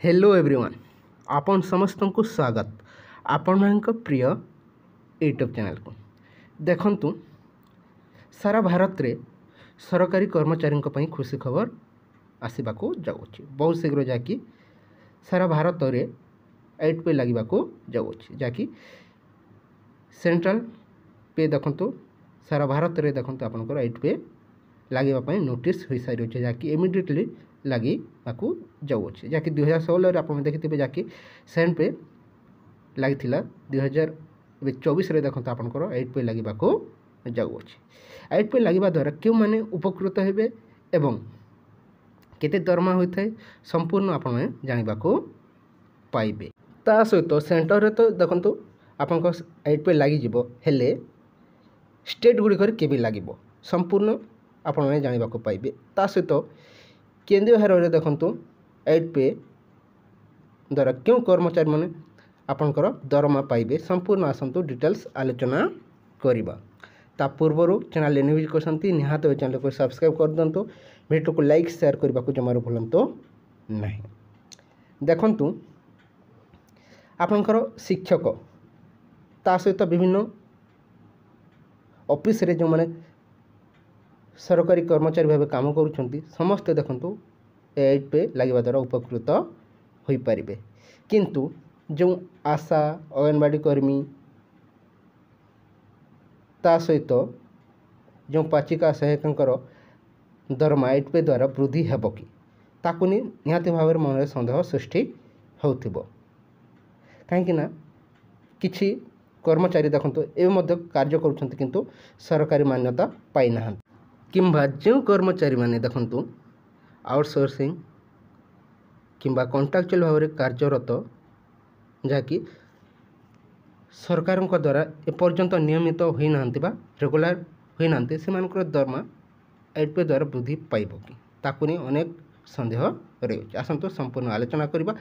Hello everyone आपण समस्त को स्वागत आपण प्रिय यूट्यूब चैनल को देखंतु सारा भारत रे सरकारी कर्मचारी पई खुशी खबर आसवा जाऊँगी बहुत शीघ्र जाकि सारा भारत रे 8 पे लगे जाऊँगी जाकि सेंट्रल पे देखंतु सारा भारत रे देखंतु आपनकर 8 पे लगे नोटिस हो सारी अच्छे जहाँकि इमिडिएटली लगे जाऊँगी जहाँकि 2016 आप देखिए जहाँकि सेंट पे लगी 2024 देखते आपंकर 8 पे लगे जाऊँगी 8 पे लगे द्वारा क्यों मैंने उपकृत हे एवं केते दरमा होता है संपूर्ण आपण जानवा पाइबे ता सहित सेंटर तो देखो आपण 8 पे लगी हेले स्टेट गुड़िक के लगे संपूर्ण आपण जानवा पाइबे ता सहित केंद्रीय हार देखंतु 8 पे द्वारा क्यों कर्मचारी मैंने आपंकर दरमा पाइबे संपूर्ण आसतु डिटेल्स आलोचना करवा ता पूर्वर चैनल न्यूज करते निहात चैनल को सब्सक्राइब कर दिंतु वीडियो को लाइक शेयर करने को जमार भूलु नहीं देखंतु आपंकर शिक्षक ता सहित विभिन्न ऑफिस रे जो माने सरकारी कर्मचारी भाव काम करुँच समस्ते देखंतु 8 पे लगे द्वारा उपकृत हो पारे किंतु जो आशा अंगनवाड़ी कर्मी ता सहित जो पाचिका सहायकर दरमा 8 पे द्वारा वृद्धि हेब कि ताकू निहाती भाव मन में सन्देह सृष्टि होथिबो कहीं किछि कर्मचारी देखंतु एवं कार्य करुछंती किंतु सरकारी मान्यता पाई ना किंबा जो कर्मचारी माने देखंतु आउटसोर्सिंग किंबा कॉन्ट्रैक्चुअल भाव में कार्यरत जहाँकि सरकार द्वारा एपर्यंत नियमित होना रेगुलर होना से दरमा 8 पे द्वारा वृद्धि पाइब कि ताकू नहीं अनेक सन्देह रही आसतु संपूर्ण आलोचना करवा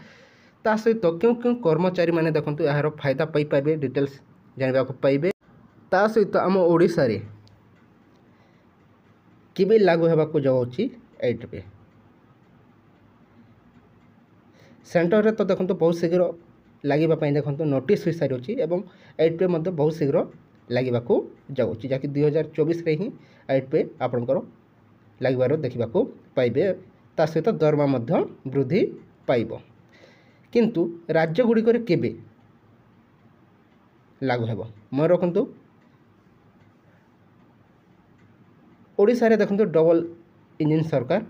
ता सहित क्यों क्यों कर्मचारी माने देखंतु यार फायदा पाई पाइबे डिटेल्स जानवा पाइबे ता सहित आम ओडिशा रे केबे लागू होगा जाऊँगी 8 पे सेंटर रे तो देखो बहुत शीघ्र लगे देखो नोटिस हो सारी अच्छी और 8 पे बहुत शीघ्र लगे जाऊँगी जहाँकि 2024 रे ही 8 पे आपंकर लगे देखा पाइबे ता सहित दरमा वृद्धि पाइब किंतु राज्य गुड़िक केबे लागू हेब मन रखु ओडिशा रे देखो डबल इंजिन सरकार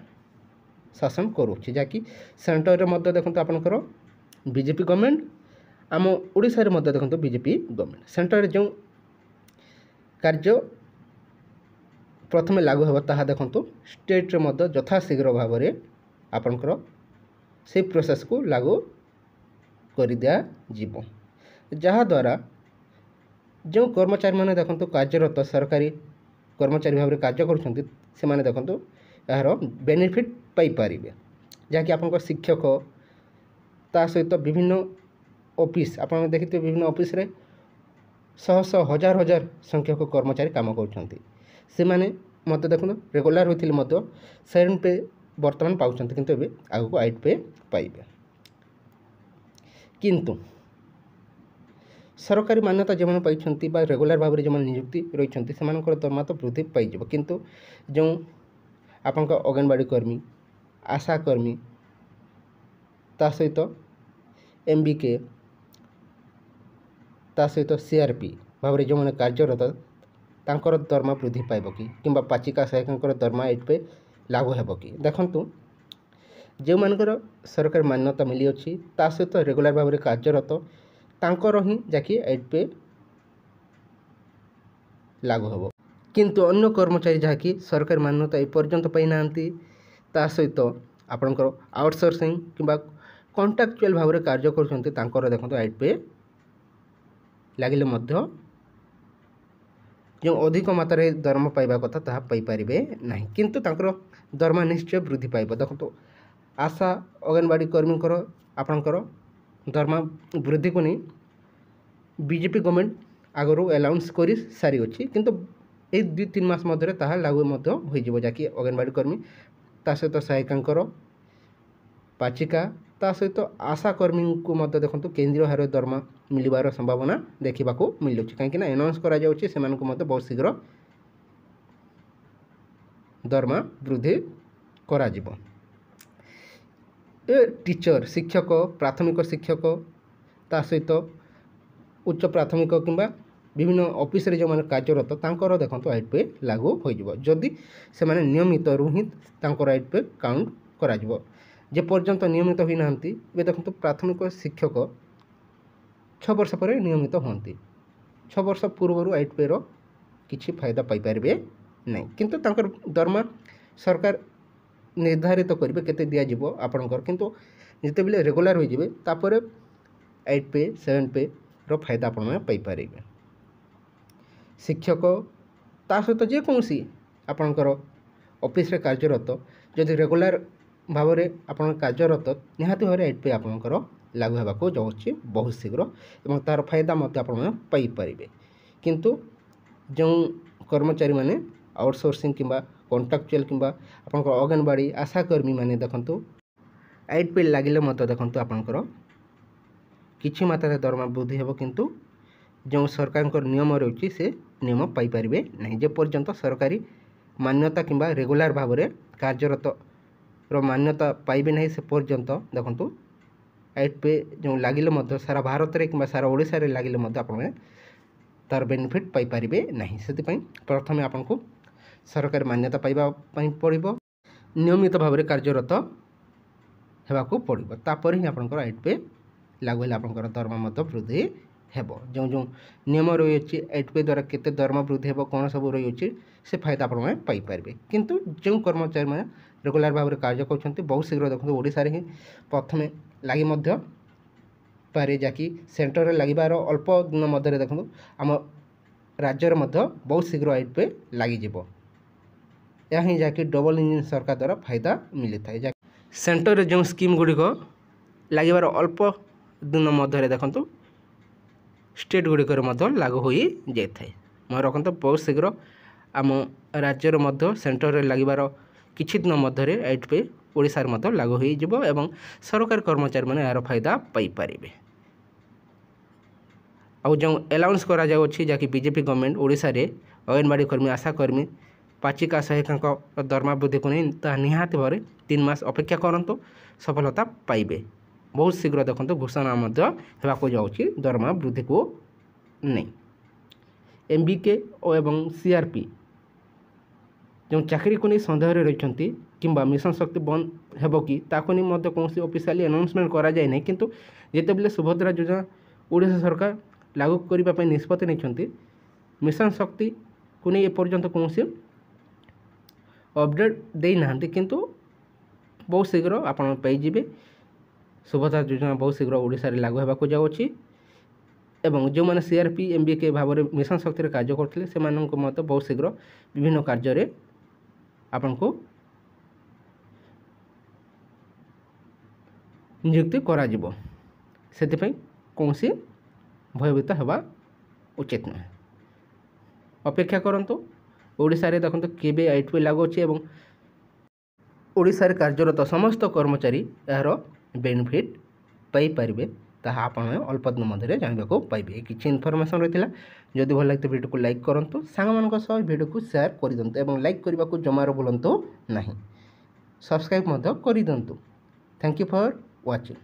शासन करुच्ची जहाँकि सेंटर में देखो आपंकर बीजेपी गवर्नमेंट आम ओडिशा रे देखो बीजेपी गवर्नमेंट सेंटर जो कार्य प्रथम लागू होगा ताहा देखो स्टेट रे यथाशीघ्र भाव में आपंकर से प्रोसेस को लागू कर दिया जहाद्वारा जो कर्मचारी मैंने देखो कार्यरत सरकारी कर्मचारी भाव में कार्य करुँच से माने देखो यार बेनिफिट पाई पारिबे जहाँकि आपन शिक्षक ता सहित विभिन्न ऑफिस आप देखते विभिन्न ऑफिस रे शह शह हजार हजार संख्यक कर्मचारी काम करुँच से माने मत देखो रेगुलर होते 7 पे बर्तमान पाँच किंतु एबे आगको 8 पे पाइबे किंतु सरकारी मान्यता जो मैंने पाई रेगुलर भाव में जो नियुक्ति रही से दरमा तो वृद्धि पाइज किंतु जो आपंक अंगनवाड़ी कर्मी आशा कर्मी ता सहित MBK ता सहित CRP भाव में जो मैंने कार्यरत तांकर दरमा वृद्धि पाइब कि किंबा पाचिका सहायक दरमा 8 पे लागू हेब कि देखंतु जो मानकर सरकारी मान्यता मिली अच्छी ता सहित रेगुलर भाव में कार्यरत तांकर ही जाकि 8 पे लागू हेब किंतु अन्य कर्मचारी जहाँकि सरकारी मान्यता एपर्यंत पाई ना ता सहित आपंकर आउटसोर्सिंग किंबा कॉन्ट्रैक्चुअल भाव में कार्य करते देखो 8 पे लगिले जो अधिक मात्रा दरमा पाइबा कथा ताहा पाई पारिबे नहीं किंतु तांकर दरमा निश्चय वृद्धि पाइब देखो आशा अंगनवाड़ी कर्मी आपंकर दरमा वृद्धि को नहीं बीजेपी गवर्नमेंट आगरू अनाउंस कर सारी अच्छी किंतु ये 2-3 मास मध्य ताहा लागू हो जहाँकि अंगनवाड़ी कर्मी ता सहित सहायिका पाचिका ତା ସହିତ ଆଶା କର୍ମୀଙ୍କୁ ମଧ୍ୟ ଦେଖନ୍ତୁ କେନ୍ଦ୍ରୀୟ ହାରରେ ଦରମା ମିଳିବାର ସମ୍ଭାବନା ଦେଖିବାକୁ ମିଳୁଛି, କାହିଁକିନା ଆନାଉନ୍ସ କରାଯାଉଛି ସେମାନଙ୍କୁ ମଧ୍ୟ ବହୁତ ଶୀଘ୍ର ଦରମା ବୃଦ୍ଧି କରାଯିବ। ଏ ଟିଚର ଶିକ୍ଷକ, ପ୍ରାଥମିକ ଶିକ୍ଷକ, ତା ସହିତ ଉଚ୍ଚ ପ୍ରାଥମିକ କିମ୍ବା ବିଭିନ୍ନ ଅଫିସରେ ଯେଉଁମାନେ କାର୍ଯ୍ୟରତ ତାଙ୍କର ଦେଖନ୍ତୁ 8 ପେ ଲାଗୁ ହୋଇଯିବ। ଯଦି ସେମାନେ ନିୟମିତରୁ ହିଁ ତାଙ୍କର 8 ପେ କାଉଣ୍ଟ କରାଯିବ। ଯେପର୍ଯ୍ୟନ୍ତ ନିୟମିତ ହୋଇନାହାନ୍ତି, ଏବେ ଦେଖନ୍ତୁ ପ୍ରାଥମିକ ଶିକ୍ଷକ 6 ବର୍ଷ ପରେ ନିୟମିତ ହୁଅନ୍ତି। 6 ବର୍ଷ ପୂର୍ବରୁ 8 ପେର କିଛି ଫାଇଦା ପାଇପାରିବେ ନାହିଁ, କିନ୍ତୁ ତାଙ୍କର ଦରମା ସରକାର ନିର୍ଦ୍ଧାରିତ କରିବେ କେତେ ଦିଆଯିବ ଆପଣଙ୍କର, କିନ୍ତୁ ଯେତେବେଳେ ରେଗୁଲାର ହୋଇଯିବେ ତାପରେ 8 ପେ 7 ପେର ଫାଇଦା ଆପଣମାନେ ପାଇପାରିବେ। ଶିକ୍ଷକ ତା ସହିତ ଯେକୌଣସି ଆପଣଙ୍କର ଅଫିସରେ କାର୍ଯ୍ୟରତ ଯଦି ରେଗୁଲାର ଭାବରେ ଆପଣ କାର୍ଯ୍ୟରତ, ନିହାତି ଭାବରେ 8 ପେ ଆପଣଙ୍କର ଲାଗୁ ହେବାକୁ ଯାଉଛି ବହୁତ ଶୀଘ୍ର ଏବଂ ତା'ର ଫାଇଦା ମଧ୍ୟ ଆପଣମାନେ ପାଇପାରିବେ। କିନ୍ତୁ ଯେଉଁ କର୍ମଚାରୀମାନେ ଆଉଟସୋର୍ସିଂ କିମ୍ବା କଣ୍ଟ୍ରାକ୍ଚୁଆଲ୍ କିମ୍ବା ଆପଣଙ୍କର ଅଙ୍ଗନବାଡ଼ି ଆଶାକର୍ମୀମାନେ ଦେଖନ୍ତୁ 8 ପେ ଲାଗିଲେ ମଧ୍ୟ ଦେଖନ୍ତୁ ଆପଣଙ୍କର କିଛି ମାତ୍ରାରେ ଦରମା ବୃଦ୍ଧି ହେବ, କିନ୍ତୁ ଯେଉଁ ସରକାରଙ୍କର ନିୟମ ରହିଛି ସେ ନିୟମ ପାଇପାରିବେ ନାହିଁ। ଯେପର୍ଯ୍ୟନ୍ତ ସରକାରୀ ମାନ୍ୟତା କିମ୍ବା ରେଗୁଲାର ଭାବରେ କାର୍ଯ୍ୟରତର ମାନ୍ୟତା ପାଇବେ ନାହିଁ, ସେ ପର୍ଯ୍ୟନ୍ତ ଦେଖନ୍ତୁ 8 ପେ ଯେଉଁ ଲାଗିଲେ ମଧ୍ୟ ସାରା ଭାରତରେ କିମ୍ବା ସାରା ଓଡ଼ିଶାରେ ଲାଗିଲେ ମଧ୍ୟ ଆପଣମାନେ ତା'ର ବେନିଫିଟ୍ ପାଇପାରିବେ ନାହିଁ। ସେଥିପାଇଁ ପ୍ରଥମେ ଆପଣଙ୍କୁ ସରକାରୀ ମାନ୍ୟତା ପାଇବା ପାଇଁ ପଡ଼ିବ, ନିୟମିତ ଭାବରେ କାର୍ଯ୍ୟରତ ହେବାକୁ ପଡ଼ିବ, ତାପରେ ହିଁ ଆପଣଙ୍କର 8 ପେ ଲାଗୁ ହେଲେ ଆପଣଙ୍କର ଦରମା ମଧ୍ୟ ବୃଦ୍ଧି ହେବ। ଯେଉଁ ଯେଉଁ ନିୟମ ରହିଅଛି 8 ପେ ଦ୍ୱାରା କେତେ ଦରମା ବୃଦ୍ଧି ହେବ, କ'ଣ ସବୁ ରହିଅଛି, ସେ ଫାଇଦା ଆପଣମାନେ ପାଇପାରିବେ। କିନ୍ତୁ ଯେଉଁ କର୍ମଚାରୀମାନେ ରେଗୁଲାର ଭାବରେ କାର୍ଯ୍ୟ କରୁଛନ୍ତି ବହୁତ ଶୀଘ୍ର ଦେଖନ୍ତୁ ଓଡ଼ିଶାରେ ହିଁ ପ୍ରଥମେ ଲାଗି ମଧ୍ୟ ପାରେ, ଯାହାକି ସେଣ୍ଟରରେ ଲାଗିବାର ଅଳ୍ପ ଦିନ ମଧ୍ୟରେ ଦେଖନ୍ତୁ ଆମ ରାଜ୍ୟରେ ମଧ୍ୟ ବହୁତ ଶୀଘ୍ର 8 ପେ ଲାଗିଯିବ। ଏହା ହିଁ ଯାହାକି ଡବଲ ଇଞ୍ଜିନ୍ ସରକାର ଦ୍ୱାରା ଫାଇଦା ମିଳିଥାଏ। ସେଣ୍ଟରରେ ଯେଉଁ ସ୍କିମ୍ ଗୁଡ଼ିକ ଲାଗିବାର ଅଳ୍ପ ଦିନ ମଧ୍ୟରେ ଦେଖନ୍ତୁ ଷ୍ଟେଟ୍ ଗୁଡ଼ିକରେ ମଧ୍ୟ ଲାଗୁ ହୋଇଯାଇଥାଏ। ମନେ ରଖନ୍ତୁ ବହୁତ ଶୀଘ୍ର ଆମ ରାଜ୍ୟରେ ମଧ୍ୟ ସେଣ୍ଟରରେ ଲାଗିବାର କିଛି ଦିନ ମଧ୍ୟରେ 8 ପେ ଓଡ଼ିଶାରେ ମଧ୍ୟ ଲାଗୁ ହୋଇଯିବ ଏବଂ ସରକାରୀ କର୍ମଚାରୀମାନେ ଏହାର ଫାଇଦା ପାଇପାରିବେ। ଆଉ ଯେଉଁ ଆଲାଉନ୍ସ କରାଯାଉଅଛି, ଯାହାକି ବିଜେପି ଗଭର୍ଣ୍ଣମେଣ୍ଟ ଓଡ଼ିଶାରେ ଅଙ୍ଗନବାଡ଼ି କର୍ମୀ, ଆଶାକର୍ମୀ, ପାଚିକା ସହାୟିକାଙ୍କ ଦରମା ବୃଦ୍ଧିକୁ ନେଇ, ତାହା ନିହାତି ଭାବରେ 3 ମାସ ଅପେକ୍ଷା କରନ୍ତୁ, ସଫଳତା ପାଇବେ। ବହୁତ ଶୀଘ୍ର ଦେଖନ୍ତୁ ଘୋଷଣା ମଧ୍ୟ ହେବାକୁ ଯାଉଛି ଦରମା ବୃଦ୍ଧିକୁ ନେଇ। MBK ଏବଂ CRP ଯେଉଁ ଚାକିରିକୁ ନେଇ ସନ୍ଦେହରେ ରହିଛନ୍ତି କିମ୍ବା ମିଶନ ଶକ୍ତି ବନ୍ଦ ହେବ କି ତାକୁ ନେଇ ମଧ୍ୟ କୌଣସି ଅଫିସିଆଲି ଆନାଉନ୍ସମେଣ୍ଟ କରାଯାଏ ନାହିଁ, କିନ୍ତୁ ଯେତେବେଳେ ସୁଭଦ୍ରା ଯୋଜନା ଓଡ଼ିଶା ସରକାର ଲାଗୁ କରିବା ପାଇଁ ନିଷ୍ପତ୍ତି ନେଇଛନ୍ତି, ମିଶନ ଶକ୍ତିକୁ ନେଇ ଏପର୍ଯ୍ୟନ୍ତ କୌଣସି ଅପଡ଼େଟ୍ ଦେଇନାହାନ୍ତି, କିନ୍ତୁ ବହୁତ ଶୀଘ୍ର ଆପଣ ପାଇଯିବେ। ସୁଭଦ୍ରା ଯୋଜନା ବହୁତ ଶୀଘ୍ର ଓଡ଼ିଶାରେ ଲାଗୁ ହେବାକୁ ଯାଉଛି ଏବଂ ଯେଉଁମାନେ CRP MBK ଭାବରେ ମିଶନ ଶକ୍ତିରେ କାର୍ଯ୍ୟ କରୁଥିଲେ ସେମାନଙ୍କୁ ମଧ୍ୟ ବହୁତ ଶୀଘ୍ର ବିଭିନ୍ନ କାର୍ଯ୍ୟରେ ଆପଣଙ୍କୁ ନିଯୁକ୍ତି କରାଯିବ। ସେଥିପାଇଁ କୌଣସି ଭୟଭୀତ ହେବା ଉଚିତ ନୁହେଁ। ଅପେକ୍ଷା କରନ୍ତୁ, ଓଡ଼ିଶାରେ ଦେଖନ୍ତୁ କେବେ 8 ପେ ଲାଗୁ ଅଛି ଏବଂ ଓଡ଼ିଶାରେ କାର୍ଯ୍ୟରତ ସମସ୍ତ କର୍ମଚାରୀ ଏହାର ବେନିଫିଟ୍ ପାଇପାରିବେ, ତାହା ଆପଣ ଅଳ୍ପ ଦିନ ମଧ୍ୟରେ ଜାଣିବାକୁ ପାଇବେ। କିଛି ଇନଫର୍ମେସନ୍ ରହିଥିଲା। ଯଦି ଭଲ ଲାଗିଥିବ ଭିଡ଼ିଓକୁ ଲାଇକ୍ କରନ୍ତୁ, ସାଙ୍ଗମାନଙ୍କ ସହ ଭିଡ଼ିଓକୁ ସେୟାର କରିଦିଅନ୍ତୁ ଏବଂ ଲାଇକ୍ କରିବାକୁ ଜମାରୁ ଭୁଲନ୍ତୁ ନାହିଁ। ସବସ୍କ୍ରାଇବ୍ ମଧ୍ୟ କରିଦିଅନ୍ତୁ। Thank you for watching.